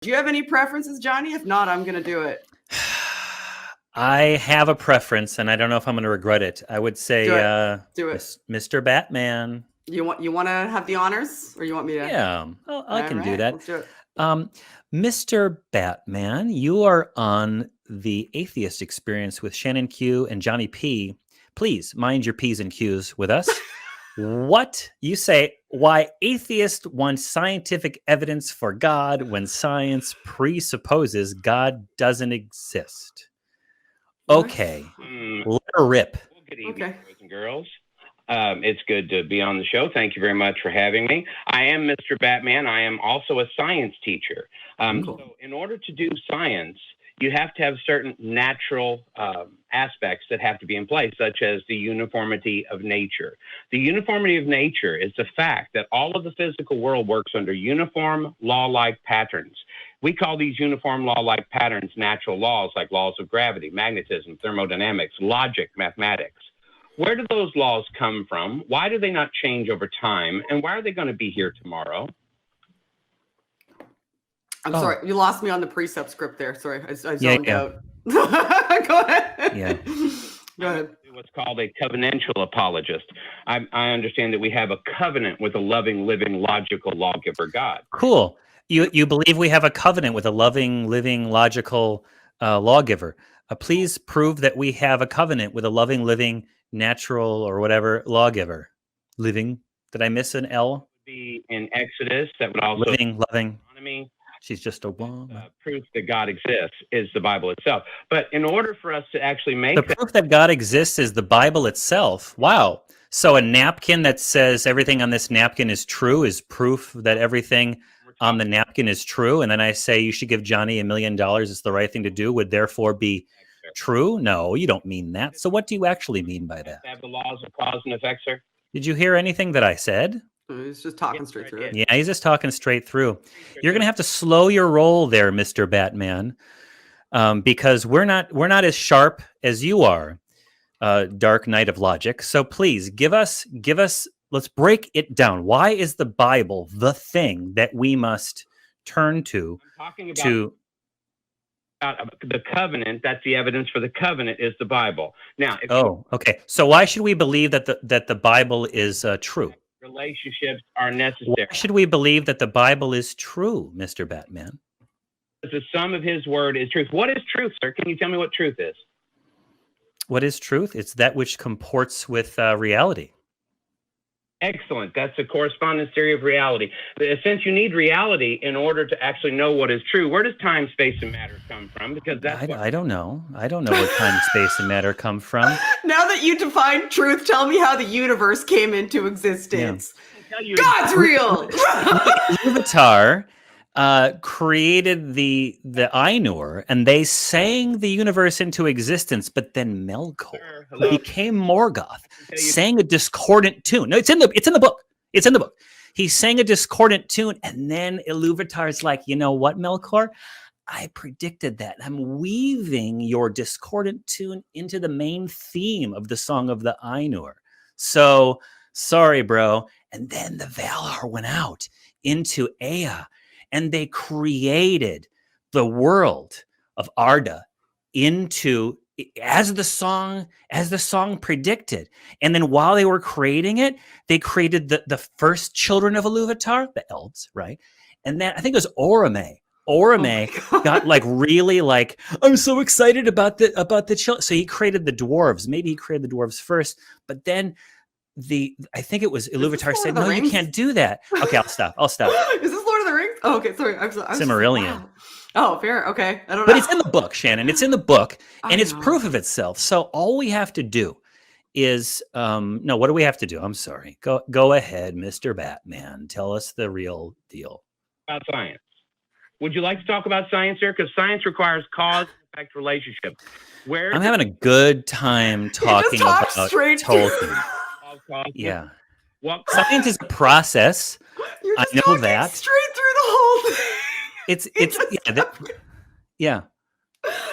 Do you have any preferences, Johnny? If not, I'm going to do it. I have a preference, and I don't know if I'm going to regret it. I would say, do it. Mr. Batman. You want to have the honors, or you want me to? Yeah, I can do that. Let's do it. Mr. Batman, you are on the Atheist Experience with Shannon Q and Johnny P. Please mind your P's and Q's with us. What you say? Why atheists want scientific evidence for God when science presupposes God doesn't exist? Okay, let her rip. Well, good evening, boys and girls. It's good to be on the show. Thank you very much for having me. I am Mr. Batman. I am also a science teacher. Cool. So in order to do science, you have to have certain natural aspects that have to be in place, such as the uniformity of nature. The uniformity of nature is the fact that all of the physical world works under uniform law-like patterns. We call these uniform law-like patterns natural laws, like laws of gravity, magnetism, thermodynamics, logic, mathematics. Where do those laws come from? Why do they not change over time? And why are they going to be here tomorrow? I'm sorry, you lost me on the precept script there. Sorry, I zoned out. Go ahead. Yeah. Go ahead. What's called a covenantal apologist. I understand that we have a covenant with a loving, living, logical lawgiver God. Cool. You believe we have a covenant with a loving, living, logical lawgiver. Please prove that we have a covenant with a loving, living, natural, or whatever lawgiver. Living. Did I miss an L? Be in Exodus. That would also living, loving. Autonomy. She's just a woman. Proof that God exists is the Bible itself. But in order for us to actually make the proof that God exists is the Bible itself. Wow. So a napkin that says everything on this napkin is true is proof that everything on the napkin is true. And then I say you should give Johnny $1 million. It's the right thing to do. Would therefore be true? No, you don't mean that. So what do you actually mean by that? Have the laws of cause and effect, sir? Did you hear anything that I said? He's just talking straight through it. Yeah, he's just talking straight through. You're going to have to slow your roll there, Mr. Batman, because we're not as sharp as you are, Dark Knight of Logic. So please give us. Let's break it down. Why is the Bible the thing that we must turn to? I'm talking about the covenant. That's the evidence for the covenant is the Bible. Now, okay. So why should we believe that the Bible is true? Relationships are necessary. Why should we believe that the Bible is true, Mr. Batman? The sum of his word is truth. What is truth, sir? Can you tell me what truth is? What is truth? It's that which comports with reality. Excellent. That's the correspondence theory of reality. Since you need reality in order to actually know what is true, where does time, space, and matter come from? Because that's I don't know. I don't know where time, space, and matter come from. Now that you define truth, tell me how the universe came into existence. Yeah. God's real. Iluvatar created the Ainur, and they sang the universe into existence. But then Melkor became Morgoth, sang a discordant tune. No, it's in the book. It's in the book. He sang a discordant tune, and then Iluvatar's like, you know what, Melkor? I predicted that. I'm weaving your discordant tune into the main theme of the Song of the Ainur. So sorry, bro. And then the Valar went out into Ea, and they created the world of Arda as the song predicted. And then while they were creating it, they created the first children of Iluvatar, the elves, right? And then I think it was Orome. Got really I'm so excited about the children. So he created the dwarves. Maybe he created the dwarves first, but then I think it was Iluvatar said, "No, you can't do that." Okay, I'll stop. Is this Lord of the Rings? Oh, okay, sorry. I'm Silmarillion. Wow. Oh, fair. Okay, I don't know. But it's in the book, Shannon. It's in the book, and it's proof of itself. So all we have to do is no. What do we have to do? I'm sorry. Go ahead, Mr. Batman. Tell us the real deal about science. Would you like to talk about science, sir? Because science requires cause and effect relationship. I'm having a good time talking about Tolkien. Yeah. Science is a process. I know that. Straight through the whole thing. Yeah.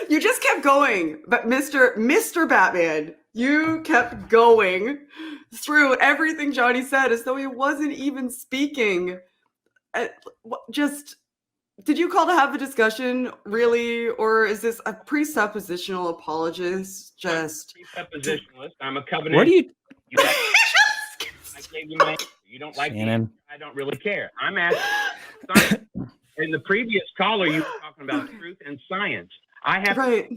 You just kept going, but Mr. Batman, you kept going through everything Johnny said as though he wasn't even speaking. Did you call to have a discussion, really, or is this a presuppositional apologist? Just presuppositionalist. I'm a covenant. Where do you, I gave you my answer. You don't like Shannon? me. I don't really care. I'm asking science. In the previous caller, you were talking about truth and science. I have right.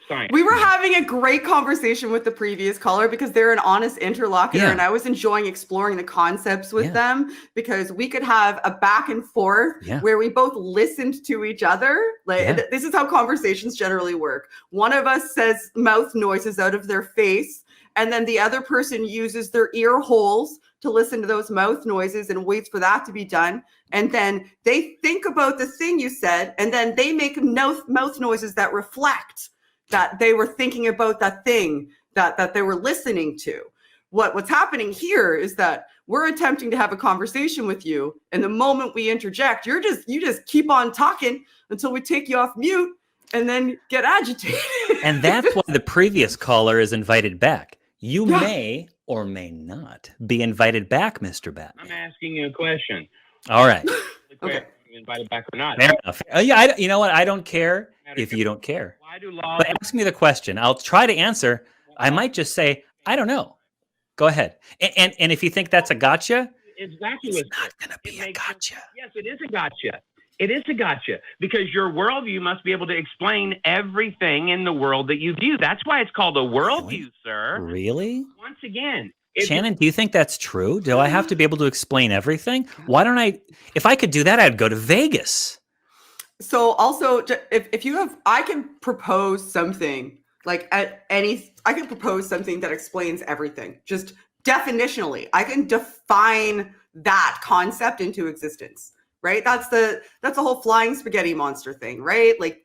Science. We were having a great conversation with the previous caller because they're an honest interlocutor, Yeah. and I was enjoying exploring the concepts with them because we could have a back and forth where we both listened to each other. Like this is how conversations generally work. One of us says mouth noises out of their face, and then the other person uses their ear holes to listen to those mouth noises and waits for that to be done. And then they think about the thing you said, and then they make mouth noises that reflect that they were thinking about that thing that they were listening to. What's happening here is that we're attempting to have a conversation with you, and the moment we interject, you just keep on talking until we take you off mute and then get agitated. And that's why the previous caller is invited back. You may or may not be invited back, Mr. Batman. I'm asking you a question. All right. Okay. Invited back or not? Fair enough. Yeah, you know what? I don't care if you don't care. Why do laws? But ask me the question. I'll try to answer. I might just say, I don't know. Go ahead. And if you think that's a gotcha, exactly, it's not going to be a gotcha. Yes, it is a gotcha. It is a gotcha because your worldview must be able to explain everything in the world that you view. That's why it's called a worldview, sir. Really? Once again. Shannon, do you think that's true? Do I have to be able to explain everything? Why don't I? If I could do that, I'd go to Vegas. So also, if you have, I can propose something I can propose something that explains everything. Just definitionally, I can define that concept into existence, right? That's the whole flying spaghetti monster thing, right? Like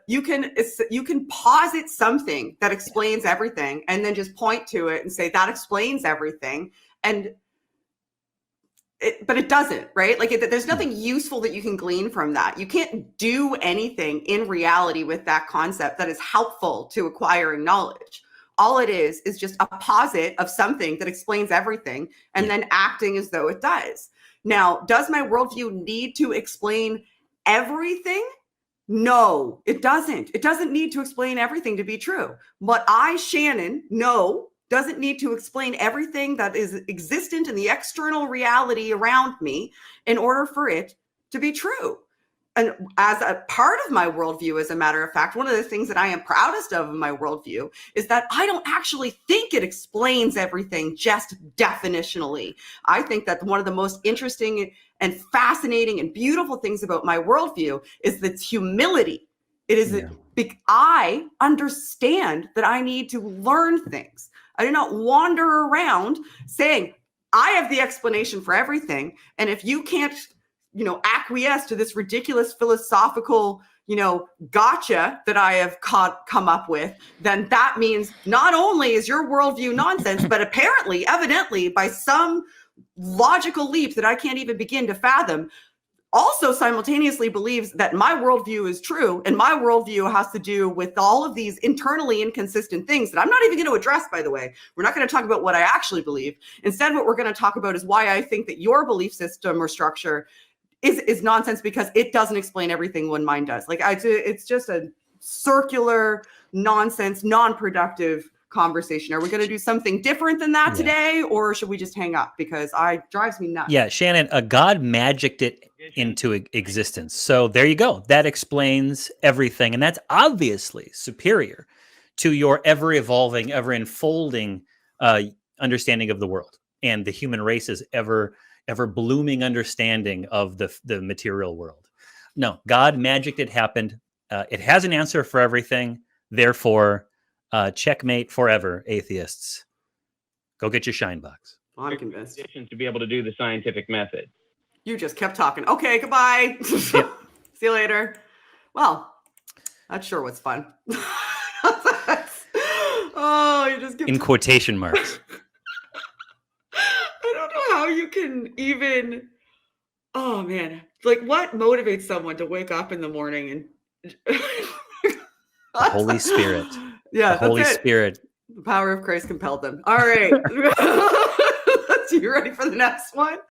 you can posit something that explains everything and then just point to it and say that explains everything. But it doesn't, right? Like there's nothing useful that you can glean from that. You can't do anything in reality with that concept that is helpful to acquiring knowledge. All it is just a posit of something that explains everything and then acting as though it does. Now, does my worldview need to explain everything? No, it doesn't. It doesn't need to explain everything to be true. But I, Shannon, know doesn't need to explain everything that is existent in the external reality around me in order for it to be true. And as a part of my worldview, as a matter of fact, one of the things that I am proudest of in my worldview is that I don't actually think it explains everything just definitionally. I think that one of the most interesting and fascinating and beautiful things about my worldview is its humility. It is I understand that I need to learn things. I do not wander around saying, I have the explanation for everything. And if you can't, acquiesce to this ridiculous philosophical, gotcha that I have come up with, then that means not only is your worldview nonsense, but apparently, evidently, by some logical leap that I can't even begin to fathom, also simultaneously believes that my worldview is true, and my worldview has to do with all of these internally inconsistent things that I'm not even going to address, by the way. We're not going to talk about what I actually believe. Instead, what we're going to talk about is why I think that your belief system or structure is nonsense because it doesn't explain everything when mine does. It's just a circular, nonsense, non-productive conversation. Are we going to do something different than that today, or should we just hang up? Because it drives me nuts. Yeah, Shannon, God magicked it into existence. So there you go. That explains everything. And that's obviously superior to your ever-evolving, ever-enfolding understanding of the world and the human race's ever-blooming understanding of the material world. No, God magicked it happened. It has an answer for everything. Therefore, checkmate forever, atheists. Go get your shine box. I'm convinced. To be able to do the scientific method. You just kept talking. Okay, goodbye. See you later. Well, that sure was fun. You just kept in quotation marks. I don't know how you can even. Oh man, what motivates someone to wake up in the morning and the Holy Spirit. Yeah, the Holy Spirit. The power of Christ compelled them. All right. You ready for the next one?